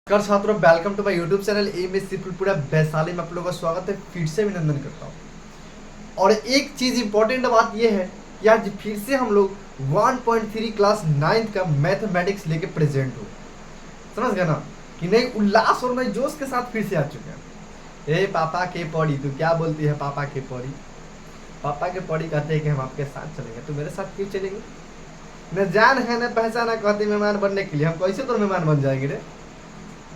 नमस्कार छात्रों, welcome to my YouTube channel MSc पूरा वैशाली में आप लोगों का स्वागत है। फिर से अभिनंदन करता हूँ। और एक चीज इंपॉर्टेंट बात यह है कि आज फिर से हम लोग 1.3 क्लास 9th का मैथमेटिक्स लेके प्रेजेंट हो। समझ गए ना कि नए उल्लास और नए जोश के साथ फिर से आ चुके हैं। ए पापा के पौड़ी, तू क्या बोलती है पापा के पौड़ी? पापा के पौड़ी कहते हैं कि हम आपके साथ चलेंगे, तो मेरे साथ क्यों चलेंगे? न जान है न पहचान है, कहते मेहमान बनने के लिए। हम कैसे तो मेहमान बन जाएंगे रे?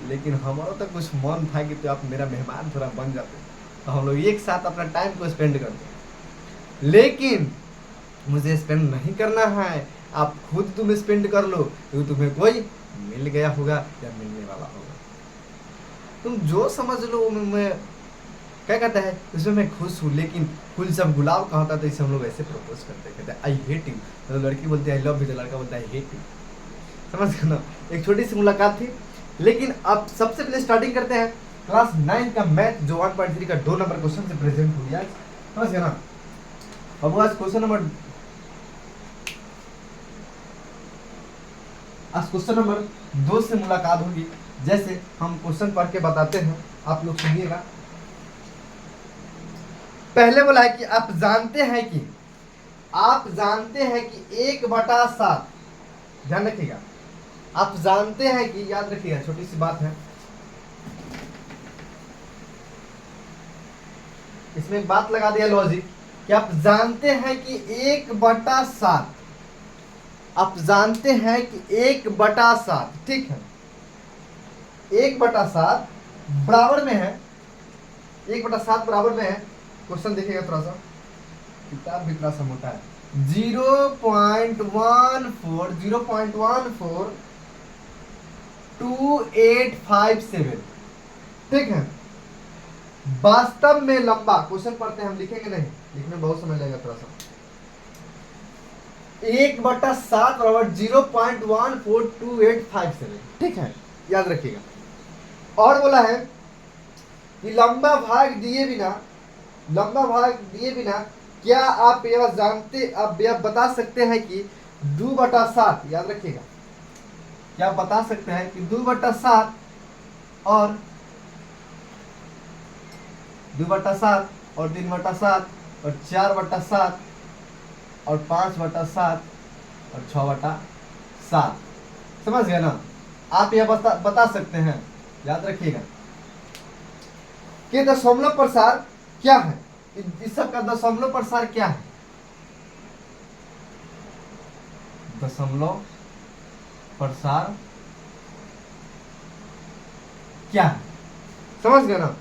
लेकिन हमारा तो कुछ मन था कि तो आप मेरा मेहमान थोड़ा बन जाते, तो हम लोग एक साथ अपना टाइम को स्पेंड करते। लेकिन मुझे स्पेंड नहीं करना है, आप खुद तुम स्पेंड कर लो, क्योंकि तुम्हें कोई मिल गया होगा या मिलने वाला होगा। तुम जो समझ लो वो मैं क्या कहता है उसमें मैं खुश हूँ। लेकिन फूल जब गुलाब का होता तो इसे हम लोग ऐसे प्रपोज करते, कहते हैं आई हेट यू। तो लड़की बोलती है आई लव यू, तो लड़का बोलता है आई हेट यू। समझ गए ना? एक छोटी सी मुलाकात थी। लेकिन अब सबसे पहले स्टार्टिंग करते हैं क्लास 9 का मैथ, जो 1.3 का 2 नंबर क्वेश्चन से प्रेजेंट हुई आज। समझ गए ना? अब आज क्वेश्चन नंबर 2 से मुलाकात होगी। जैसे हम क्वेश्चन पढ़ के बताते हैं, आप लोग सुनिएगा। पहले बोला है कि आप जानते हैं कि 1/7, ध्यान रखिएगा। आप जानते हैं कि, याद रखिएगा, छोटी सी बात है इसमें, एक बात लगा दिया लॉजिक कि आप जानते हैं कि 1/7, आप जानते हैं कि 1/7, ठीक है, 1/7 बराबर में है, 1/7 बराबर में है। क्वेश्चन देखिएगा, थोड़ा सा किताब भी थोड़ा सा मोटा है। 0.142857, ठीक है। वास्तव में लंबा, क्वेश्चन पढ़ते हैं हम, लिखेंगे नहीं, लिखने में बहुत समय लगेगा थोड़ा सा। 1/7 बराबर 0.142857, ठीक है, याद रखिएगा। और बोला है कि लंबा भाग दिए बिना क्या आप यह बता सकते हैं कि 2/7, याद रखिएगा, क्या आप बता सकते हैं कि 2/7 और 2/7 और 3/7 और 4/7 और 5/7 और 6/7, समझ गए ना? आप यह बता सकते हैं, याद रखिएगा, कि दशमलव प्रसार क्या है। इस सब का दशमलव प्रसार क्या है? दशमलव प्रसार क्या है, समझ गए ना?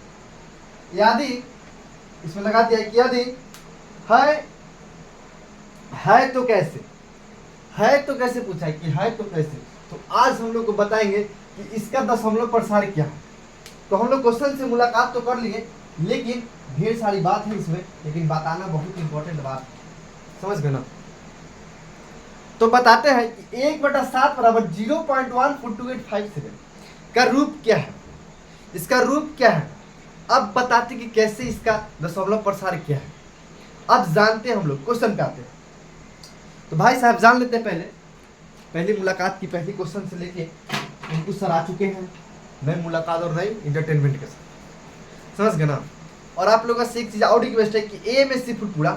यदि इसमें लगा दिया कि यदि है तो कैसे पूछा है कि है तो कैसे, तो आज हम लोग को बताएंगे कि इसका दशमलव प्रसार क्या है। तो हम लोग क्वेश्चन से मुलाकात तो कर लिए, लेकिन ढेर सारी बात है इसमें, लेकिन बताना बहुत इंपॉर्टेंट बात है, समझ गए ना? तो बताते हैं कि 1/7 बराबर 0.142857 का रूप क्या है, इसका रूप क्या है। अब बताते कि कैसे इसका दशमलव प्रसार क्या है। अब जानते हैं हम लोग, क्वेश्चन पे आते हैं। तो भाई साहब जान लेते हैं पहली मुलाकात की पहली क्वेश्चन से लेके उनको सर आ चुके हैं, नई मुलाकात और नई इंटरटेनमेंट के साथ, समझ गए ना? और आप लोगों से एक चीज और रिक्वेस्ट है कि एएमएससी फुटपूरा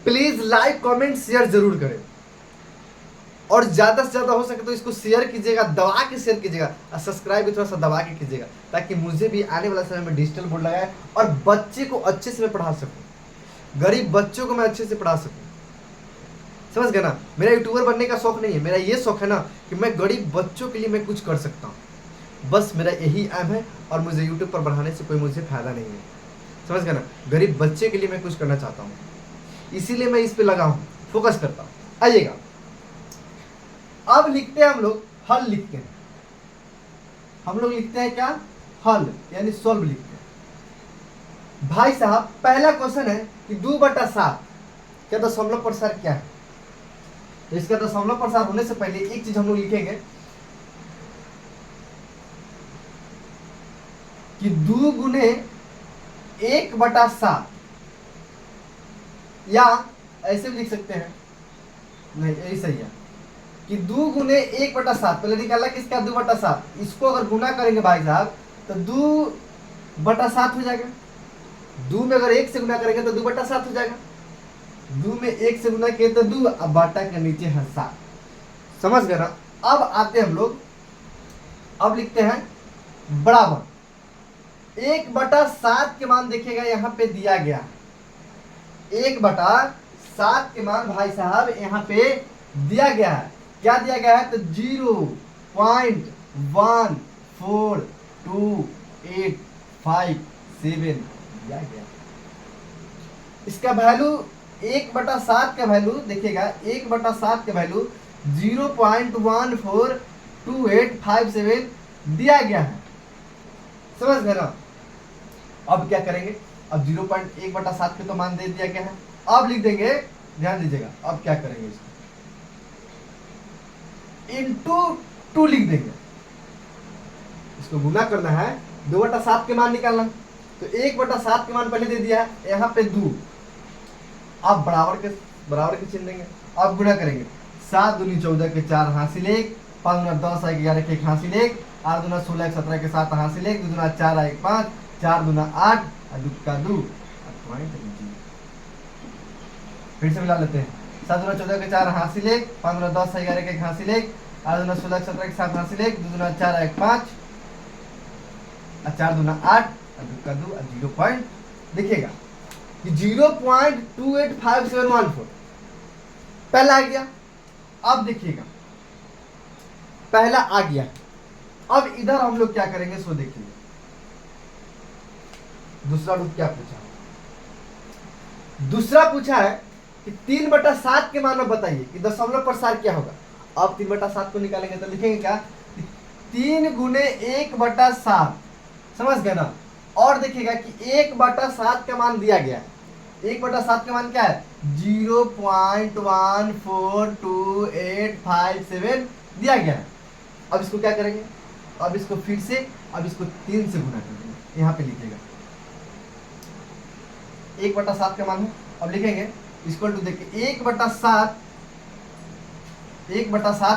प्लीज लाइक कमेंट शेयर जरूर करें, और ज्यादा से ज्यादा हो सके तो इसको शेयर कीजिएगा, दबा के शेयर कीजिएगा, और सब्सक्राइब भी थोड़ा सा दबा के कीजिएगा, ताकि मुझे भी आने वाला समय में डिजिटल बोर्ड लगाए और बच्चे को अच्छे से मैं पढ़ा सकूं, गरीब बच्चों को मैं अच्छे से पढ़ा सकूं, समझ गए ना? मेरा यूट्यूबर बनने का शौक नहीं है, मेरा ये शौक है ना कि मैं गरीब बच्चों के लिए मैं कुछ कर सकता हूँ। बस मेरा यही एम है, और मुझे यूट्यूब पर बढ़ाने से कोई मुझे फायदा नहीं है, समझ गए ना? गरीब बच्चे के लिए मैं कुछ करना चाहता हूँ, इसीलिए मैं इस पे लगा हूँ, फोकस करता हूँ। आइएगा, अब लिखते हैं हम लोग, हल लिखते हैं। हम लोग लिखते हैं क्या? हल, यानी सॉल्व लिखते हैं। भाई साहब पहला क्वेश्चन है कि 2/7 क्या दशमलव प्रसार क्या है। तो इसका दशमलव प्रसार होने से पहले एक चीज हम लोग लिखेंगे कि 2 गुने 1/7, या ऐसे भी लिख सकते हैं, नहीं यही सही है, कि 2 गुने 1/7, पहले निकाला किसका 2/7, इसको अगर गुना करेंगे भाई साहब तो 2/7 हो जाएगा। 2 में अगर 1 से गुना करेंगे तो 2/7 हो जाएगा। 2 में 1 से गुना किए तो 2, अब बाटा के नीचे है 7। समझ गए ना। अब आते हैं हम लोग, अब लिखते हैं बराबर 1/7 के मान देखिएगा यहाँ पे दिया गया। 1/7 के मान भाई साहब यहाँ पे दिया गया है। क्या दिया गया है तो 0.14285 दिया गया। इसका वैल्यू 1/7 का वैल्यू देखिएगा, 1/7 का वैल्यू 0.142857 दिया गया है। समझ गए ना। अब क्या करेंगे, अब 0.1/7 पे तो मान दे दिया गया है। अब लिख देंगे, ध्यान दीजिएगा, अब क्या करेंगे इसको इंटू 2 लिख देंगे। इसको गुना करना है, 2/7 के मान निकालना, तो 1/7 के मान पहले दे दिया है, यहाँ पे 2। अब बराबर के चिन्ह देंगे। अब गुना करेंगे, 7 दूनी 14 के 4 हासिल 1, 5 दूना 10 1 11 के 1 हासिल 1, 8 दूना 16 के 17 के 7 हासिल 1, 2 दूना 4 1 5, 4 दूना 8 और 2 का 2। फिर से मिला लेते हैं, 7 दूना 14 के 4 हासिल 1, 5 दूना 10 11 के 1 हासिल 1, 8 दूना 16 के 17 के 7 हासिल 1, 2 दूना 4 1 5 और 4 दूना 8 और 2 का 2 और 0 पॉइंट। देखिएगा कि 0.285714 पहला आ गया। अब देखिएगा पहला आ गया। अब इधर हम लोग क्या करेंगे सो देखिए, दूसरा रूप क्या पूछा, दूसरा पूछा है कि 3/7 के मान में बताइए कि दशमलव प्रसार क्या होगा। अब 3/7 को निकालेंगे तो लिखेंगे क्या, 3 गुने 1/7। समझ गए ना। और देखिएगा कि 1/7 का मान दिया गया है। 1/7 का मान क्या है 0.142857 दिया गया है। अब इसको क्या करेंगे, अब इसको फिर से, अब इसको 3 से गुना कर देंगे। यहाँ पे लिखिएगा 1/7 का मान है। अब लिखेंगे इक्वल टू देखिए 1/7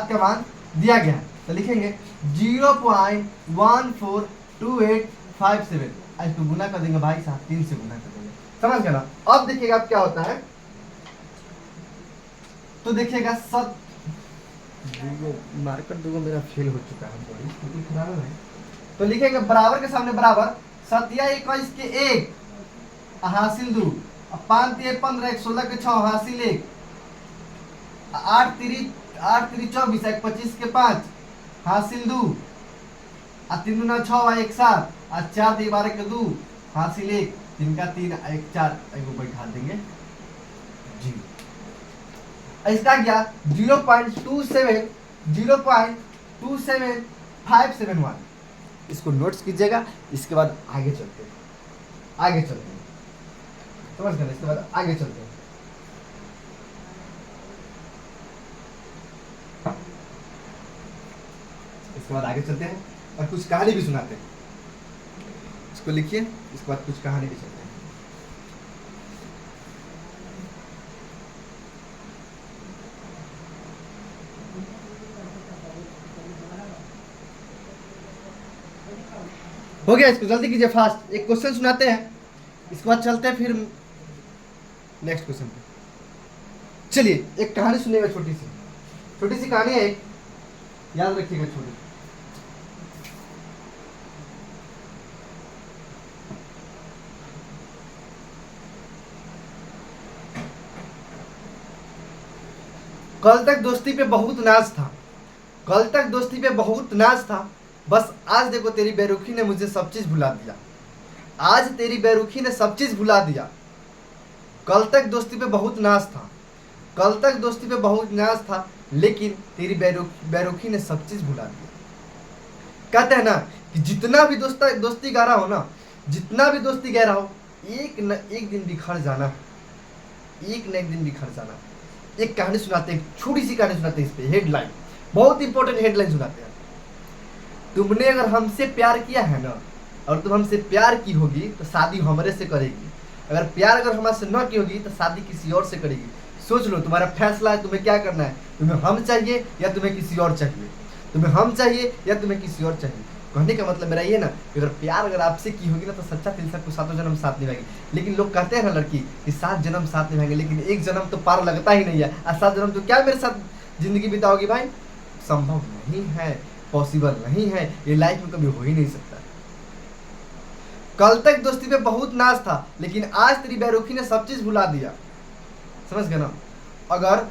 का मान दिया गया है तो लिखेंगे 0.142857। इसको गुना कर देंगे भाई साहब, 3 से गुना कर देंगे। समझ गए ना। अब देखिएगा अब क्या होता है, तो देखिएगा मार्कर दूगो मेरा फेल हो चुका है, बड़ी स्थिति खराब है। तो लिखेंगे बराबर के सामने बराबर 7 या 21 के 1 हासिल 2, 5 3 15 1 16 के 6 हासिल 1, 8 3 24 1 25 के 5 हासिल 2, 3 दूना 6 1 7 और 4 3 12 के 2 हासिल 1, 3 का 3 1 4 एगो बैठा देंगे जी। इसका क्या 0.27571। इसको नोट्स कीजिएगा। इसके बाद आगे चलते हैं, समझ गए। इसके बाद आगे चलते हैं। इसके बाद आगे चलते हैं और कुछ कहानी भी सुनाते हैं। इसको लिखिए, इसके बाद कुछ कहानी भी चलते हैं। हो गया, इसको जल्दी कीजिए, फास्ट। एक क्वेश्चन सुनाते हैं, इसके बाद चलते हैं फिर नेक्स्ट क्वेश्चन पे। चलिए एक कहानी सुनिएगा, छोटी सी कहानी है, एक याद रखिएगा छोटी। कल तक दोस्ती पे बहुत नाज था, बस आज देखो तेरी बेरुखी ने मुझे सब चीज भुला दिया। आज तेरी बेरुखी ने सब चीज भुला दिया। कल तक दोस्ती पे बहुत नाज था, लेकिन तेरी बेरुखी ने सब चीज भुला दिया। कहते हैं ना कि जितना भी दोस्ती गहरा हो ना, एक न एक दिन बिखर जाना। एक कहानी सुनाते हैं, छोटी सी कहानी सुनाते हैं, इस पे हेडलाइन, बहुत इंपॉर्टेंट हेडलाइन सुनाते हैं। तुमने अगर हमसे प्यार किया है ना, और तुम हमसे प्यार की होगी तो शादी हमरे से करेगी। अगर प्यार हमसे न की होगी तो शादी किसी और से करेगी। सोच लो, तुम्हारा फैसला है, तुम्हें क्या करना है, तुम्हें हम चाहिए या तुम्हें किसी और चाहिए, तुम्हें हम चाहिए या तुम्हें किसी और चाहिए। कहने का मतलब मेरा ये ना कि अगर प्यार अगर आपसे की होगी ना तो सच्चा दिल से आपको सातों जन्म साथ निभाएगी। लेकिन लोग कहते हैं ना लड़की कि 7 जन्म साथ निभाएंगे, लेकिन एक जन्म तो पार लगता ही नहीं है, और 7 जन्म तो क्या मेरे साथ जिंदगी बिताओगी भाई? संभव नहीं है, पॉसिबल नहीं है, ये लाइफ में कभी हो ही नहीं सकता। कल तक दोस्ती पे बहुत नाज था, लेकिन आज तेरी बेरुखी ने सब चीज भुला दिया। समझ गए ना? अगर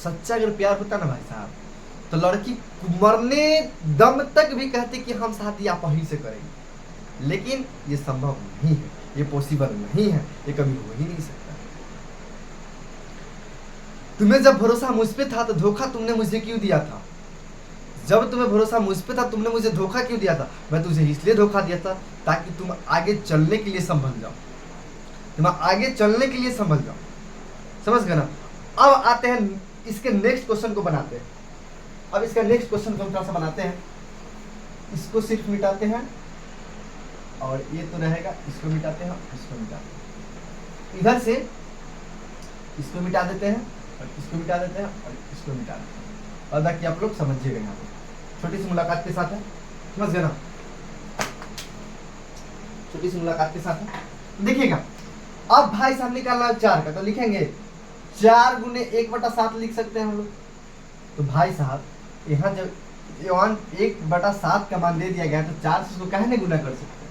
सच्चा अगर प्यार होता ना भाई साहब, तो लड़की मरने दम तक भी कहते कि हम शादी आप ही से करेंगे, लेकिन ये संभव नहीं है, ये पॉसिबल नहीं है, ये कभी हो ही नहीं सकता। तुम्हें जब भरोसा मुझ पे था तो धोखा तुमने मुझे क्यों दिया था? जब तुम्हें भरोसा मुझ पे था तुमने मुझे धोखा क्यों दिया था? मैं तुझे इसलिए धोखा दिया था ताकि तुम आगे चलने के लिए संभल जाओ, तुम आगे चलने के लिए संभल जाओ। समझ गए ना? अब आते हैं इसके नेक्स्ट क्वेश्चन को बनाते हैं। अब इसका नेक्स्ट क्वेश्चन को हम थोड़ा सा बनाते हैं, इसको सिर्फ मिटाते हैं, और ये तो रहेगा, इसको मिटाते हैं, इसको मिटाते हैं, इधर से इसको मिटा देते हैं, और इसको मिटा देते हैं, और इसको मिटा देते हैं, और बाकी आप लोग समझिएगा। यहाँ पे छोटी सी मुलाकात के साथ है, समझ गए ना? छोटी सी मुलाकात के साथ है, देखिएगा। अब भाई साहब निकालना है 4 का, तो लिखेंगे 4 गुने 1/7 लिख सकते हैं हम लोग। तो भाई साहब यहाँ जब 1/7 का मान दे दिया गया तो 4 से उसको काहे नहीं गुना कर सकते?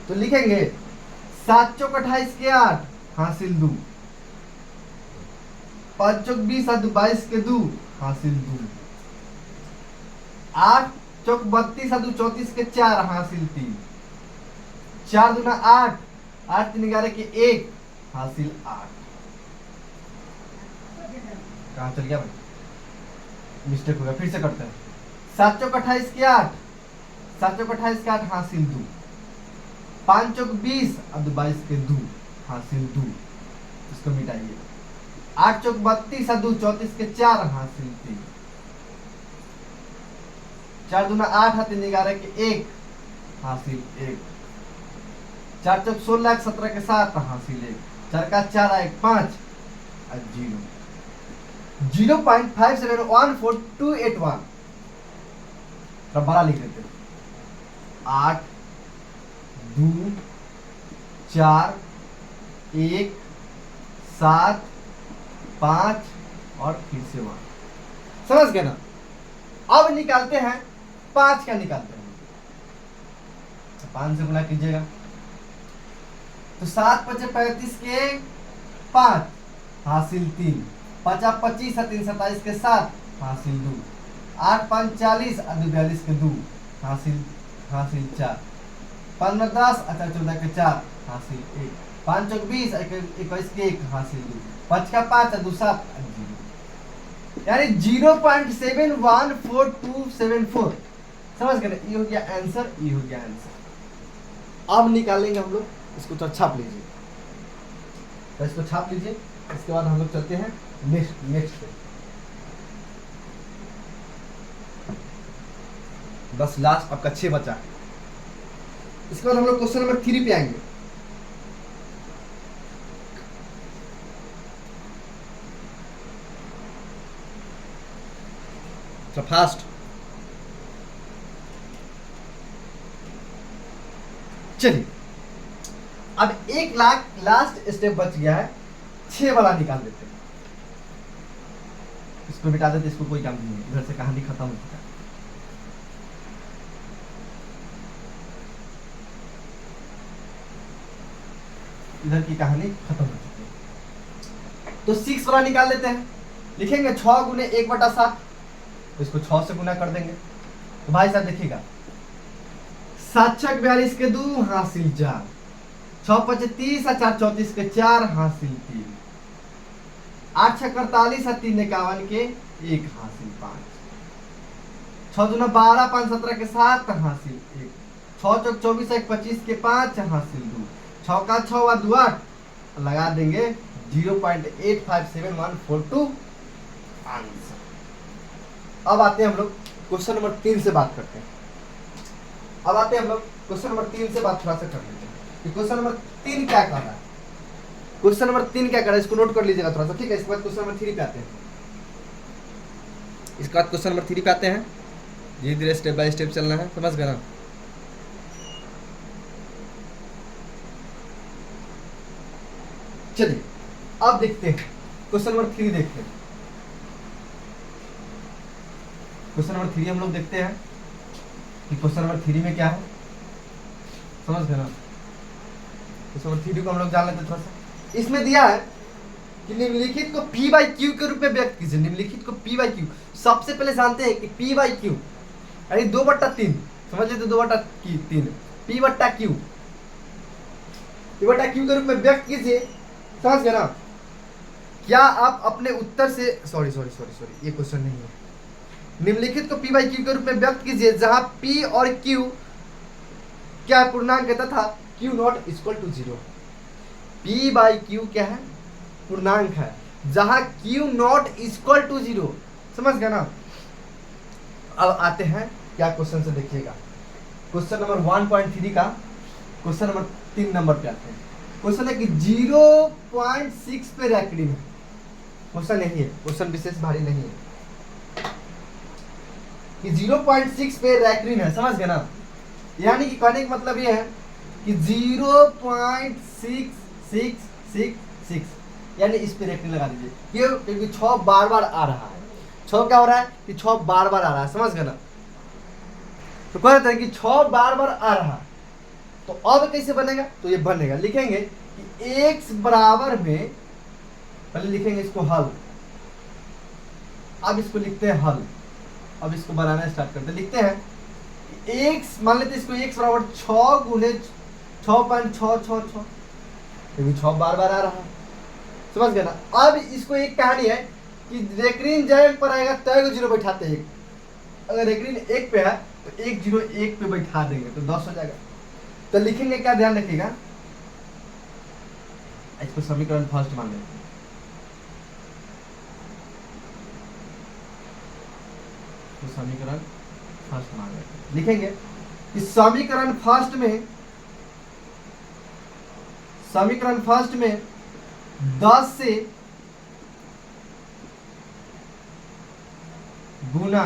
तो लिखेंगे 7 चौक 28 के 8 हासिल 2, 5 चौक 20 और 22 के 2 हासिल 2, 8 चौक 32 और 34 के 4 हासिल 3, 4 दूना 8, 8 3 11 के 1 हासिल 8। कहाँ चल गया भाई? मिस्टेक हो गया, फिर से करते हैं। 7 चौक 28 के 8, 7 चौक 28 के 8 हासिल 2, 5 चौक 20 और 22 के 2 हासिल 2, इसको मिटाइए। 8 चौक 32 और 2 34 के 4 हासिल 3, 4 दूना 8 और 3 11 के 1 हासिल 1, 4 चौक 16 17 के 7 हासिल 1, 4 का 4 1 5 और 0, 0.571421। थोड़ा बड़ा लिख लेते हैं। 8 2 4 1 7 5 और फिर से 1। समझ गए ना? अब निकालते हैं 5 का, निकालते हैं 5 से गुना कीजिएगा तो 7 5 35 के 5 हासिल 3, 5 25 और 3 27 के 7 हासिल 2, 8 5 40 और 2 42 के 2 हासिल 4, 15 10 और 14 के 4 हासिल 1, 5 चौक 20 और 21 के 1 हासिल 2, 5 का 5 और 2 7 और 0, यानी 0.714274। समझ गए? ये हो गया आंसर, ये हो गया आंसर। अब निकालेंगे हम लोग, इसको तो छाप लीजिए, तो इसको छाप लीजिए। इसके बाद हम लोग चलते हैं नेक्स्ट पे। बस लास्ट आपका 6 बचा है। इसके बाद हम लोग क्वेश्चन नंबर 3 पे आएंगे। तो फास्ट चलिए, अब 1 लाख लास्ट स्टेप बच गया है, 6 वाला निकाल देते हैं। इसको मिटा देते, इसको कोई काम नहीं है, इधर से कहानी खत्म हो चुका है। इधर की कहानी खत्म हो चुकी है। तो 6 वाला निकाल लेते हैं। लिखेंगे 6 गुने 1/7, तो इसको 6 से गुना कर देंगे। तो भाई साहब देखिएगा, 7 6 42 के 2 हासिल 4, 6 5 30 और 4 34 के 4 हासिल 3, 8 6 48 और 3 51 के 1 हासिल 5, 6 दूना 12 5 17 के 7 हासिल 1, 6 चौक 24 1 25 के 5 हासिल 2, 6 का 6 और 2 8, लगा देंगे 0.857142 आंसर। अब आते हैं हम लोग क्वेश्चन नंबर 3 से बात करते हैं। अब आते हैं हम लोग क्वेश्चन नंबर 3 से बात थोड़ा सा कर लेते हैं कि क्वेश्चन नंबर 3 क्या कह रहा है। क्वेश्चन नंबर 3 क्या करें, इसको नोट कर लीजिएगा थोड़ा सा, ठीक है। इसके बाद क्वेश्चन नंबर 3 पे आते हैं। इसके बाद क्वेश्चन नंबर 3 पे आते हैं। धीरे धीरे स्टेप बाय स्टेप चलना है, समझ गए ना। चलिए अब देखते हैं क्वेश्चन नंबर 3 देखते हैं। क्वेश्चन नंबर 3 हम लोग देखते हैं कि क्वेश्चन नंबर 3 में क्या है, समझ गए ना। क्वेश्चन नंबर 3 को हम लोग जान लेते हैं थोड़ा सा। इसमें दिया है कि निम्नलिखित को P बाई क्यू के रूप में व्यक्त कीजिए। निम्नलिखित को P बाई क्यू, सबसे पहले जानते हैं कि P बाई क्यू यानी 2/3, समझ लेते 2/3 P बट्टा क्यू, P बट्टा क्यू के रूप में व्यक्त कीजिए, समझ गए ना। क्या आप अपने उत्तर से सॉरी ये क्वेश्चन नहीं है। निम्नलिखित को P बाई क्यू के रूप में व्यक्त कीजिए जहां P और Q क्या पूर्णांक है तथा Q not equal to 0। P by Q क्या है, पूर्णांक है, जहां Q नॉट इक्वल टू 0, समझ गए ना। अब आते हैं क्या क्वेश्चन से, देखिएगा क्वेश्चन नंबर 1.3 का क्वेश्चन नंबर 3 नंबर पे आते हैं। क्वेश्चन है कि 0.6 पे रैकडिन है। क्वेश्चन यही है, क्वेश्चन विशेष भारी नहीं है कि 0.6 पे रैकडिन है, समझ गए ना। यानी कि कहने का मतलब ये है कि 0.6666 यानी इस पे रैकडिन लगा दीजिए। क्यों, क्योंकि 6 बार बार आ रहा है। 6 क्या हो रहा है कि 6 बार बार आ रहा है, समझ गए ना। तो कह रहे हैं कि 6 बार बार आ रहा है, तो अब कैसे बनेगा, तो ये बनेगा, लिखेंगे कि x बराबर में, पहले लिखेंगे इसको हल, अब इसको लिखते हैं हल। अब इसको बनाना स्टार्ट करते हैं, लिखते हैं x, मान लेते हैं इसको x बराबर 6 गुने 6.666, क्योंकि 6 बार बार आ रहा है, समझ गए ना। अब इसको एक कहानी है कि रेकरिन जब पर आएगा तय 0 बैठाते हैं। अगर रेकरिन 1 पे है तो 1 0 1 पे बैठा देंगे तो 10 हो जाएगा। तो लिखेंगे क्या, ध्यान रखिएगा, इसको समीकरण फर्स्ट मान लेते हैं। तो समीकरण फर्स्ट मान लेते हैं, लिखेंगे कि समीकरण फर्स्ट में 10 से गुना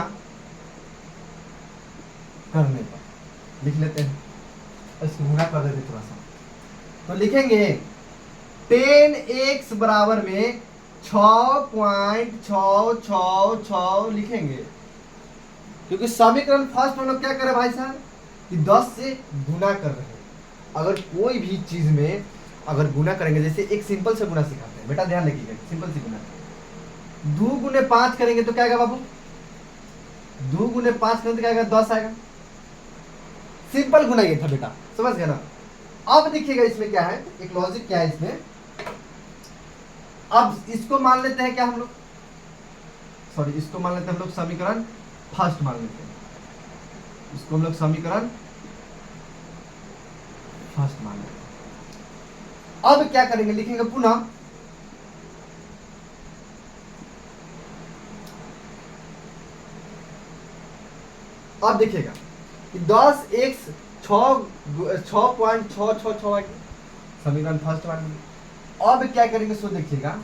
करने पर, लिख लेते हैं, इसको गुना कर देते थोड़ा सा। तो लिखेंगे 10x बराबर में 6.666 लिखेंगे, क्योंकि समीकरण फर्स्ट में लोग क्या कर रहे हैं भाई साहब कि 10 से गुना कर रहे हैं। अगर कोई भी चीज में अगर गुना करेंगे, जैसे एक सिंपल से गुना सिखाते हैं, बेटा ध्यान रखिएगा, सिंपल से गुना 2 गुने 5 करेंगे तो क्या आएगा बाबू, 2 गुने 5 करेंगे तो क्या आएगा, 10 आएगा। सिंपल गुना ये था बेटा, समझ गया ना। अब देखिएगा इसमें क्या है, एक लॉजिक क्या है इसमें। अब इसको मान लेते हैं क्या हम लोग, इसको मान लेते हैं हम लोग समीकरण फर्स्ट मान लेते हैं, इसको हम लोग समीकरण फर्स्ट मान लेते हैं। अब क्या करेंगे, लिखेंगे पुनः अब देखिएगा कि 10x 6.666 समीकरण फर्स्ट मान लेंगे। अब क्या करेंगे, सो देखिएगा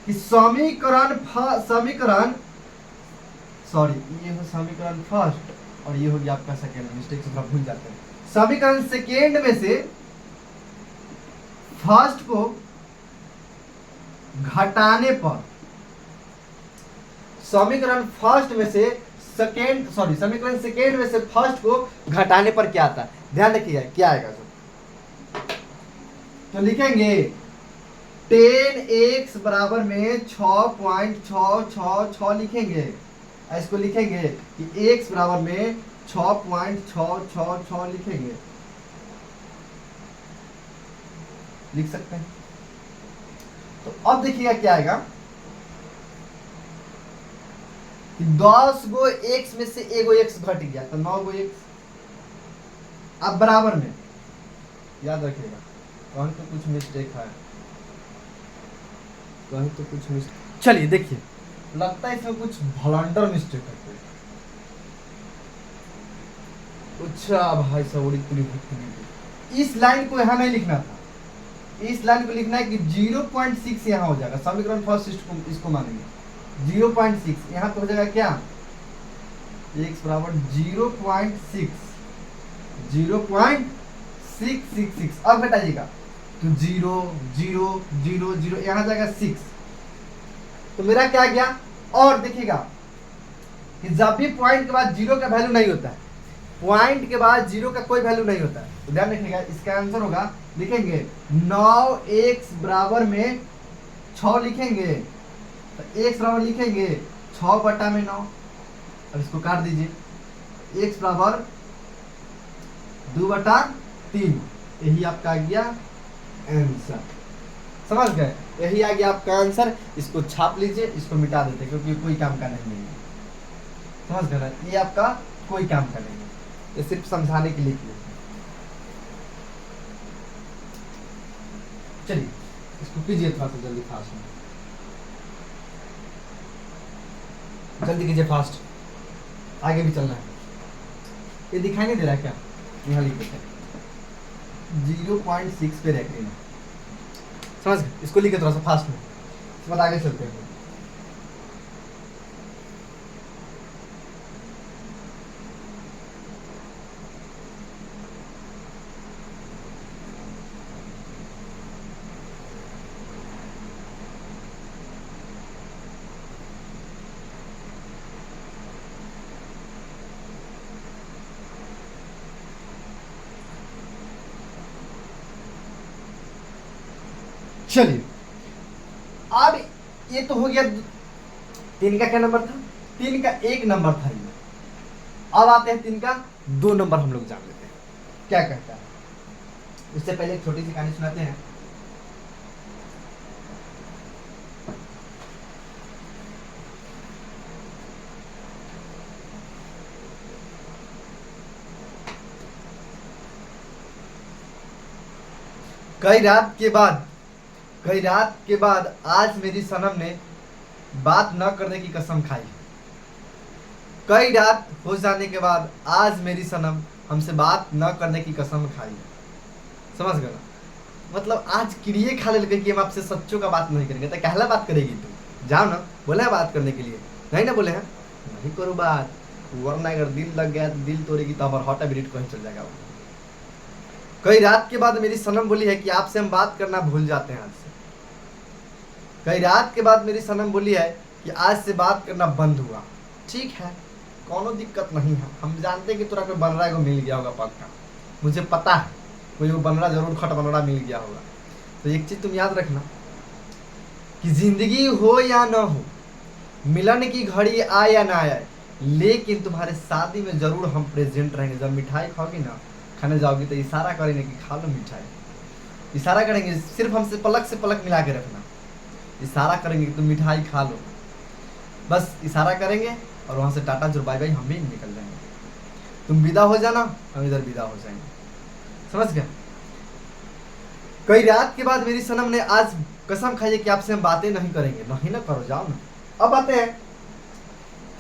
कि समीकरण ये हो समीकरण फर्स्ट और ये हो गया आपका सेकेंड, मिस्टेक से थोड़ा भूल जाते हैं। समीकरण सेकेंड में से फर्स्ट को घटाने पर, समीकरण सेकेंड में से फर्स्ट को घटाने पर क्या आता है, ध्यान रखिएगा क्या आएगा। तो लिखेंगे 10x बराबर में 6.666 लिखेंगे, इसको लिखेंगे कि x बराबर में 6.666 लिखेंगे, लिख सकते हैं। तो अब देखिएगा क्या आएगा कि 10 गो x में से एगो x घट गया तो 9 गो x। अब बराबर में, याद रखिएगा कहीं तो कुछ मिस्टेक है, कहीं तो कुछ मिस्टेक। चलिए देखिए, लगता है इसमें कुछ भलंडर मिस्टेक है। अच्छा भाई साहब, इस लाइन को यहां नहीं लिखना था, इस लाइन को लिखना है कि 0.6 यहाँ हो जाएगा, समीकरण फर्स्ट इसको मानेंगे 0.6 यहाँ पे हो जाएगा क्या, x बराबर 0.666। अब घटाइएगा तो 0 0 0 0 यहाँ जाएगा 6, तो मेरा क्या गया। और देखिएगा कि जब भी पॉइंट के बाद जीरो का वैल्यू नहीं होता है, पॉइंट के बाद जीरो का कोई वैल्यू नहीं होता है, तो ध्यान रखिएगा इसका आंसर होगा, लिखेंगे 9x बराबर में 6 लिखेंगे, तो x बराबर लिखेंगे 6 बटा में 9। अब इसको काट दीजिए, x बराबर 2 बटा 3, यही आपका आ गया आंसर। समझ गए, यही आ गया आपका आंसर। इसको छाप लीजिए, इसको मिटा देते क्योंकि कोई काम का नहीं है। समझ गए ना, ये आपका कोई काम का नहीं है, ये सिर्फ समझाने के लिए किया। चलिए इसको कीजिए थोड़ा सा जल्दी फास्ट में, जल्दी कीजिए फास्ट, आगे भी चलना है। ये दिखाई नहीं दे रहा है क्या, यहाँ लिख देते हैं 0.6 पे रख लेना। समझ गए, इसको लिखे थोड़ा सा फास्ट में, इसके बाद आगे चलते हैं। चलिए अब ये तो हो गया 3 का क्या नंबर था, 3 का 1 नंबर था ये। अब आते हैं 3 का 2 नंबर, हम लोग जान लेते हैं क्या कहता है। उससे पहले एक छोटी सी कहानी सुनाते हैं। कई रात के बाद आज मेरी सनम ने बात न करने की कसम खाई। कई रात हो जाने के बाद आज मेरी सनम हमसे बात न करने की कसम खाई। समझ गए ना, मतलब आज क्रिए खा ले कि हम आपसे सच्चों का बात नहीं करेंगे। तो कहला बात करेगी तू, जाओ ना, बोले है बात करने के लिए, नहीं ना बोले हैं, नहीं करो बात, वरना अगर दिल लग गया तो दिल तोड़ेगी तो हमारा हॉट एबिट कहीं चल जाएगा। कई रात के बाद मेरी सनम बोली है कि आपसे हम बात करना भूल जाते हैं आज से। कई रात के बाद मेरी सनम बोली है कि आज से बात करना बंद हुआ। ठीक है, कोनो दिक्कत नहीं है, हम जानते हैं कि तुरा कोई बनरा को मिल गया होगा पक्का, मुझे पता है कोई वो बनरा जरूर खट बनरा मिल गया होगा। तो एक चीज़ तुम याद रखना कि जिंदगी हो या ना हो, मिलन की घड़ी आए या ना आए, लेकिन तुम्हारे शादी में जरूर हम प्रेजेंट रहेंगे। जब मिठाई खाओगी ना, खाने जाओगी तो इशारा करेंगे कि खा लो मिठाई, इशारा करेंगे, सिर्फ हमसे पलक से पलक मिला के रखना, इशारा करेंगे कि तुम मिठाई खा लो, बस इशारा करेंगे और वहाँ से टाटा जो बाय बाय हम भी निकल जाएंगे। तुम विदा हो जाना, हम इधर विदा हो जाएंगे। समझ गया। कई रात के बाद मेरी सनम ने आज कसम खाई है कि आपसे हम बातें नहीं करेंगे। नहीं ना करो, जाओ ना। अब आते हैं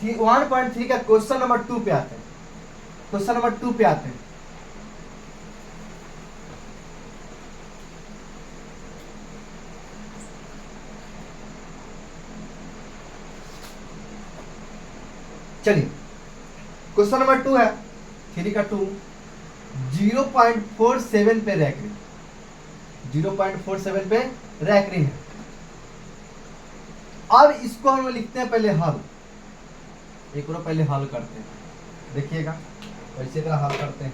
1.3 का क्वेश्चन नंबर 2 पे आते हैं। क्वेश्चन नंबर 2 पे आते हैं। चलिए क्वेश्चन नंबर 2 है, 3 का 2, 0.47 पे रैक रही, 0.47 पे रैक रही है। अब इसको हम लिखते हैं पहले हल, एक और पहले हल करते हैं, देखिएगा वैसे तरह हल करते हैं।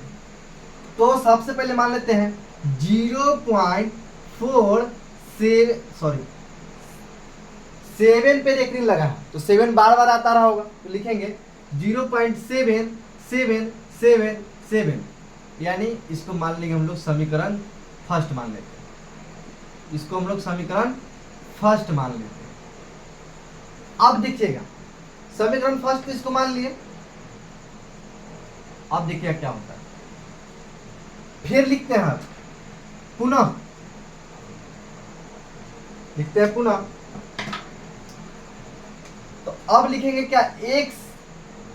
तो सबसे पहले मान लेते हैं 7 पे रेकरिंग लगा है, तो 7 बार बार आता रहा होगा, तो लिखेंगे 0.7777, यानी इसको मान लेंगे हम लोग समीकरण फर्स्ट मान लेते हैं, इसको हम लोग समीकरण फर्स्ट मान लेते हैं। अब देखिएगा समीकरण फर्स्ट इसको मान लिए, अब देखिए क्या होता है, फिर लिखते हैं पुनः, लिखते हैं पुनः। तो अब लिखेंगे क्या, एक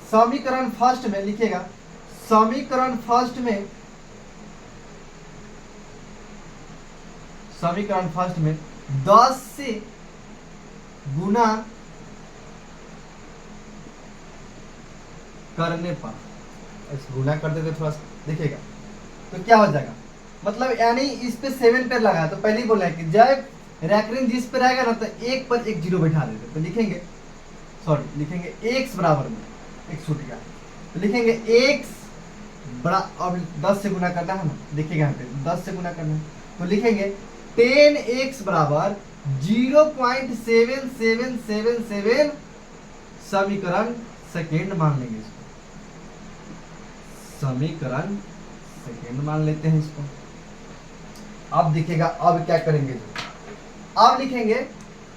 समीकरण फर्स्ट में लिखेगा, समीकरण फर्स्ट समीकरण फर्स्ट में 10 से गुना करने पर, गुना कर देते थोड़ा सा देखिएगा तो क्या हो जाएगा, मतलब यानी इस पे 7 पे लगा तो पहले ही बोला है कि जब रैकरिंग जिस पे रहेगा ना तो एक पर एक जीरो बैठा देते, तो लिखेंगे सॉरी लिखेंगे x बराबर में, x छूट गया तो लिखेंगे x बड़ा, अब 10 से गुना करना है ना, देखिएगा यहाँ पे 10 से गुना करना है तो लिखेंगे 10x बराबर 0.7777 समीकरण सेकेंड मान लेंगे इसको, समीकरण सेकेंड मान लेते हैं इसको। अब देखिएगा अब क्या करेंगे, जो अब लिखेंगे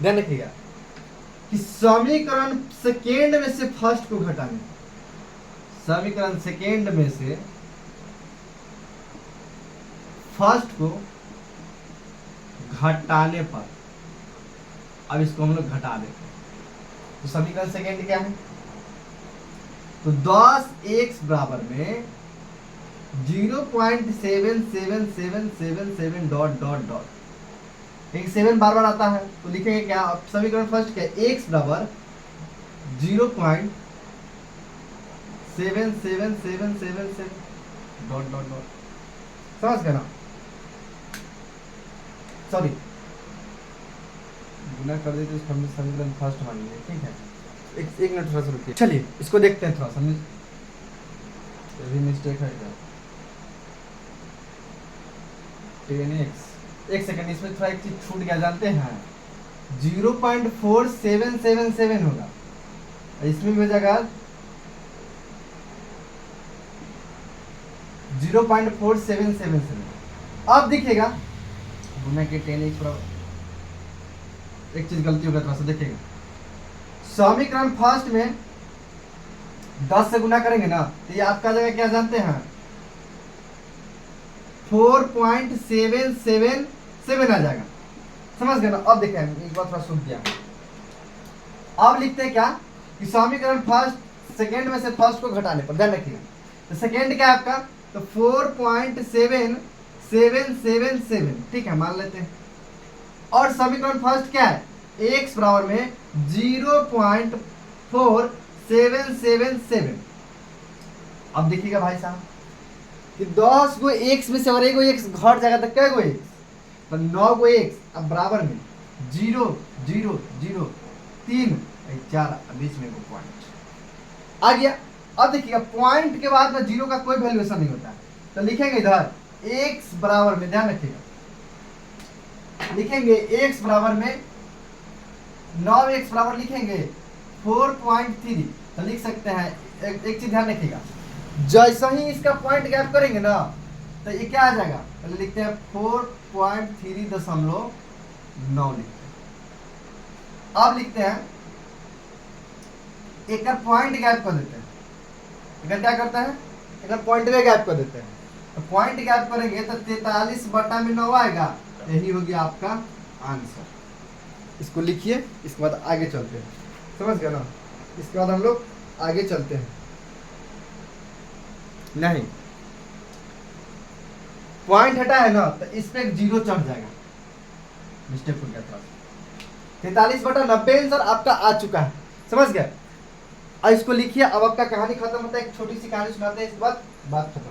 ध्यान रखिएगा कि समीकरण सेकेंड में से फर्स्ट को घटाने, समीकरण सेकेंड में से फर्स्ट को घटाने पर, अब इसको हम लोग घटा देते हैं तो समीकरण सेकेंड क्या है, तो 10x बराबर में 0.7777 डॉट डॉट डॉट, एक 7 बार बार आता है तो लिखेंगे क्या, अब समीकरण फर्स्ट क्या है, x बराबर 0.7777 डॉट डॉट डॉट, समझ गए ना, सॉरी गुना कर देते इसको हम समीकरण फर्स्ट मान लिया, ठीक है एक मिनट थोड़ा सा रुकिए, चलिए इसको देखते हैं थोड़ा सा, मिस्टेक है क्या, 10x, एक सेकंड इसमें थोड़ा एक चीज छूट गया, जानते हैं 0.4777 होगा, इसमें भी हो जाएगा 0.4777। अब देखिएगा गुना के 10x बराबर, एक चीज गलती होगा थोड़ा सा देखिएगा, समीकरण फर्स्ट में 10 से गुना करेंगे ना तो ये आपका जगह क्या जानते हैं 4.777 आ जाएगा, समझ गए ना। अब देखें एक बार थोड़ा सुन दिया, अब लिखते हैं क्या कि समीकरण फर्स्ट सेकेंड में से फर्स्ट को घटाने पर, ध्यान रखिएगा तो सेकेंड क्या है आपका, तो 4.7777, ठीक है मान लेते हैं, और समीकरण फर्स्ट क्या है, x बराबर में 0.4777। अब देखिएगा भाई साहब कि 10 गो x में से अगर एगो x घट जाएगा तो क्या गो x, तो 9 गो x, अब बराबर में 0 0 0 3 4, बीच में को पॉइंट आ गया। अब देखिएगा पॉइंट के बाद में जीरो का कोई वैल्यूएशन नहीं होता है तो लिखेंगे इधर x बराबर में, ध्यान रखिएगा लिखेंगे x बराबर में 9x बराबर लिखेंगे 4.3, तो लिख सकते हैं एक चीज ध्यान रखिएगा, जैसा ही इसका पॉइंट गैप करेंगे ना तो ये क्या आ जाएगा, पहले लिखते हैं 4.3.9 लिखते हैं। अब लिखते हैं एक पॉइंट गैप कर देते हैं, अगर क्या करता है अगर पॉइंट में गैप कर देते हैं तो पॉइंट गैप करेंगे तो 43/9 आएगा, यही हो गया आपका आंसर। इसको लिखिए, इसके बाद आगे चलते हैं, समझ गए ना, इसके बाद हम लोग आगे चलते हैं, नहीं पॉइंट हटा है ना तो इस पे एक जीरो चढ़ जाएगा, मिस्टेक हो गया था, 43/90 आंसर आपका आ चुका है, समझ गए। अब इसको लिखिए, अब आपका कहानी खत्म होता है, एक छोटी सी कहानी सुनाते हैं, इसके बाद बात खत्म।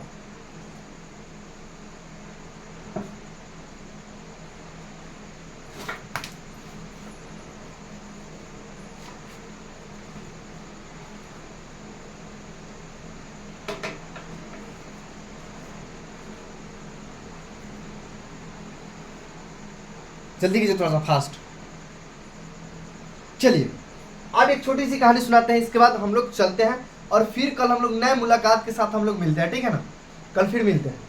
जल्दी कीजिए थोड़ा सा फास्ट। चलिए अब एक छोटी सी कहानी सुनाते हैं, इसके बाद हम लोग चलते हैं और फिर कल हम लोग नए मुलाकात के साथ हम लोग मिलते हैं, ठीक है ना, कल फिर मिलते हैं।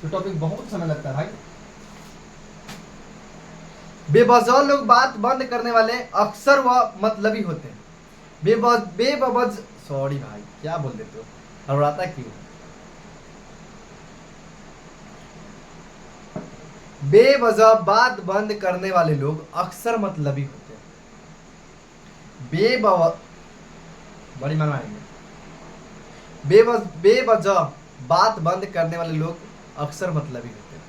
तो टॉपिक बहुत समय लगता है भाई, बेवजह लोग बात बंद करने वाले अक्सर वह मतलबी होते हैं। बेवजह सॉरी भाई क्या बोल देते हो, हड़बड़ाता क्यों। बेवजह बात बंद करने वाले लोग अक्सर मतलबी होते हैं। बड़ी माना आएंगे, बेवजह बात बंद करने वाले लोग अक्सर मतलबी होते हैं।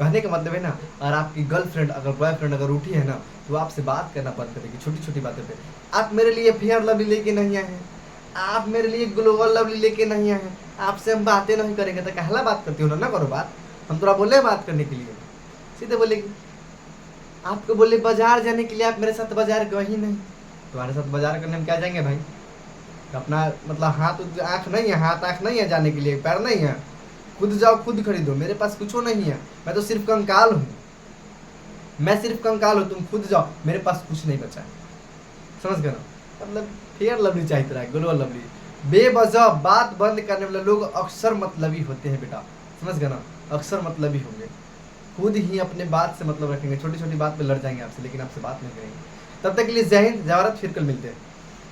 कहने का मतलब है ना, और आपकी गर्लफ्रेंड अगर बॉयफ्रेंड अगर उठी है ना, तो आपसे बात करना बंद करेगी छोटी छोटी बातों पे। आप मेरे लिए फेयर लवली लेके नहीं आए हैं, आप मेरे लिए ग्लोबल लवली लेके नहीं आए हैं, आपसे हम बातें नहीं करेंगे तो कहला बात करती हो ना, करो बात। हम थोड़ा बोले बात करने के लिए, सीधे बोलेगी। आपको बोले बाजार जाने के लिए, आप मेरे साथ बाजार गए ही नहीं। तुम्हारे साथ बाजार करने हम क्या जाएंगे भाई? अपना मतलब हाथ आँख नहीं है, हाथ आँख नहीं है जाने के लिए, पैर नहीं है, खुद जाओ खुद खरीदो। मेरे पास कुछ नहीं है, मैं तो सिर्फ कंकाल हूँ, मैं सिर्फ कंकाल हूँ, तुम खुद जाओ, मेरे पास कुछ नहीं बचा है। समझ गए ना? मतलब फेयर लवली चाहिए रहा है, ग्लोबल लवली। बेवजह बात बंद करने वाले लोग अक्सर मतलबी होते हैं बेटा, समझ गए ना? अक्सर मतलबी होंगे, खुद ही अपने बात से मतलब रखेंगे, छोटी छोटी बात पे लड़ जाएंगे आपसे, लेकिन आपसे बात नहीं करेंगे। तब तक के लिए जय हिंद, जय भारत, फिर कल मिलते हैं।